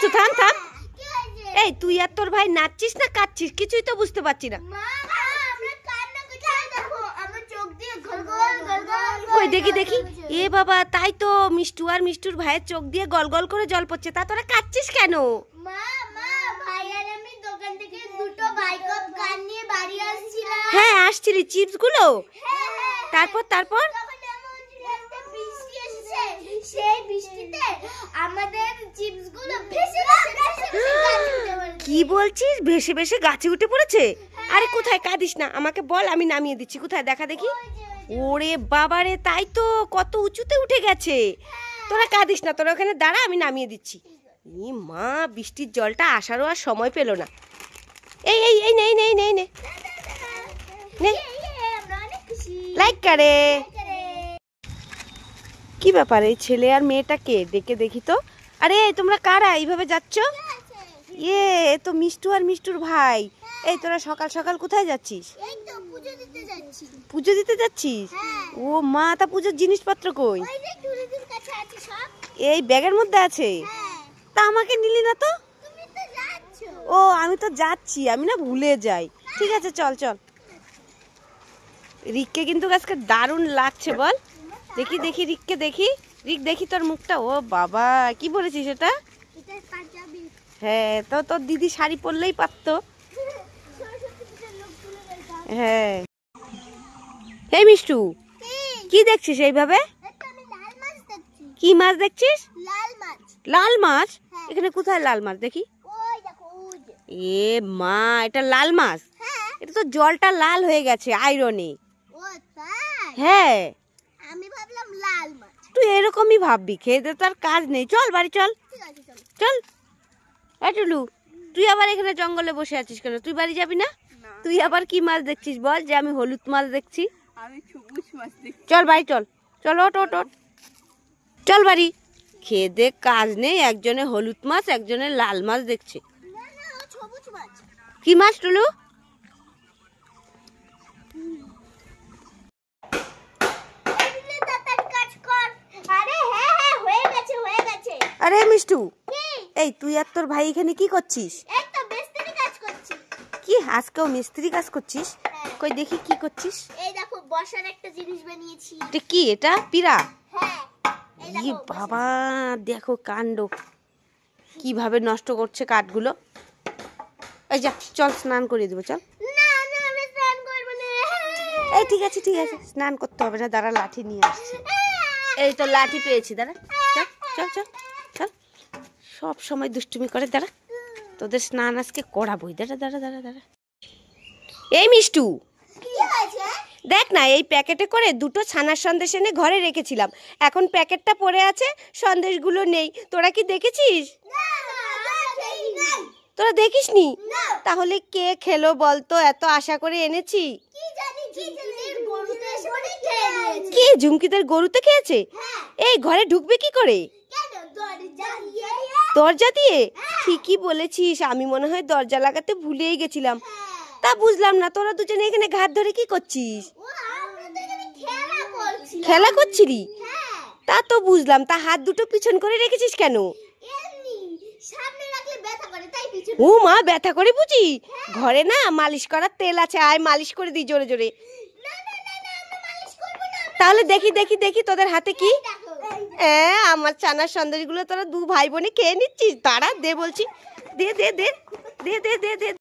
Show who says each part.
Speaker 1: মিষ্টু থাম থাম। এই তুই আর তোর ভাই নাচছিস না কাঁদছিস কিছুই তো বুঝতে পারছি না। কই দেখি দেখি। এ বাবা, তাই তো মিষ্টু আর মিষ্টুর ভাইয়ের চোখ দিয়ে গল গল করে জল পড়ছে। তা তোরা কাঁদছিস কেন? হ্যাঁ আসছিলি চিপস গুলো। তারপর তারপর কি বলছিস? ভেসে ভেসে গাছে উঠে পড়েছে? আরে কোথায়? কাঁদিস না, আমাকে বল, আমি নামিয়ে দিচ্ছি। কোথায় দেখা দেখি। ওরে বাবারে, তাই তো, কত উঁচুতে উঠে গেছে। তোরা কাঁদিস না, তোরা ওখানে দাঁড়া, আমি নামিয়ে দিচ্ছি। ই মা, বৃষ্টির জলটা আসারও আর সময় পেল না। এই এই এই নেই নেই নেই নে লাইক করে। কি ব্যাপার, এই ছেলে আর মেয়েটাকে ডেকে দেখি তো। আরে তোমরা কারা এইভাবে যাচ্ছ? ইয়ে তো মিষ্টু আর মিষ্টুর ভাই। এই তোরা সকাল সকাল কোথায় যাচ্ছিস? পুজো দিতে যাচ্ছিস? ও মা, তা পুজোর জিনিসপত্র কই? এই ব্যাগের মধ্যে আছে। তা আমাকে নিলি না তো? ও আমি তো যাচ্ছি, আমি না ভুলে যাই। ঠিক আছে চল চল। রিককে কিন্তু আজকে দারুণ লাগছে বল। দেখি দেখি রিককে দেখি। রিক দেখি তোর মুখটা। ও বাবা, কি বলেছিস এটা? হ্যাঁ, তো তোর দিদি শাড়ি পরলেই পারতো। হ্যাঁ। এই মিষ্টু, কি দেখছিস এইভাবে? কি মাছ দেখছিস? লাল মাছ? এখানে কোথায় লাল মাছ দেখি? এ মা, এটা লাল মাছ? এটা তো জলটা লাল হয়ে গেছে আয়রনে। হ্যাঁ, আমি ভাবলাম লাল মাছ। তুই এরকমই ভাববি, খেতে তো আর কাজ নেই। চল বাড়ি চল। চল। টুলু, তুই আবার এখানে জঙ্গলে বসে আছিস কেন? তুই বাড়ি যাবি না? তুই আবার কি মাছ দেখছিস বল? যে আমি হলুদ মাছ দেখছি। চল বাড়ি চল। চল ওট ওট ওট, চল বাড়ি। খেয়ে দে কাজ নেই, একজনে হলুদ মাছ একজনে লাল মাছ দেখছে। কি মাছ টুলু? আরে মিষ্টু, এই তুই আর তোর ভাই এখানে কি করছিস? কি আজকেও মিস্ত্রি কাজ করছিস? কই দেখি কি করছিস।
Speaker 2: এই দেখো, বসার একটা জিনিস বানিয়েছি।
Speaker 1: এটা কি? এটা পিরা?
Speaker 2: হ্যাঁ।
Speaker 1: এই বাবা, দেখো কাণ্ড, কিভাবে নষ্ট করছে কাঠগুলো। এই যা, চল স্নান করিয়ে দেবো চল।
Speaker 2: না না, আমি স্নান করব না।
Speaker 1: এই ঠিক আছে ঠিক আছে, স্নান করতে হবে না, দাঁড়া লাঠি নিয়ে আসছি। এই তো লাঠি পেয়েছি, দাঁড়া। চল চল চল চল। সব সময় দুষ্টুমি করে, দাঁড়া, তোদের স্নান আজকে করাবোই। দাঁড়া দাঁড়া দাঁড়া দাঁড়া। এই মিষ্টু, দেখ না, এই প্যাকেটে করে দুটো ছানার সন্দেশ এনে ঘরে রেখেছিলাম। এখন প্যাকেটটা পড়ে আছে, সন্দেশগুলো নেই। তোরা কি দেখেছিস? তোরা দেখিসনি? তাহলে কে খেলো বলতো? এত আশা করে এনেছি। কি ঝুমকিদের গরুতে খেয়েছে? এই ঘরে ঢুকবে কি করে? দরজা দিয়ে? ঠিকই বলেছিস, আমি মনে হয় দরজা লাগাতে ভুলেই গেছিলাম। তা বুঝলাম না, তোরা দুজনে এখানে ঘাট ধরে কি করছিস? খেলা করছিলি? তা তো বুঝলাম, তা হাত দুটো পিছন করে রেখেছিস কেন? ও মা, ব্যথা করে বুঝি? ঘরে না মালিশ করার তেল আছে, আয় মালিশ করে দিই জোরে জোরে। তাহলে দেখি দেখি দেখি তোদের হাতে কি। হ্যাঁ, আমার ছানার সন্দেশগুলো তোরা দু ভাই বোনে খেয়ে নিচ্ছিস। দাঁড়া দে বলছি, দে দে দে দে দে দে দে।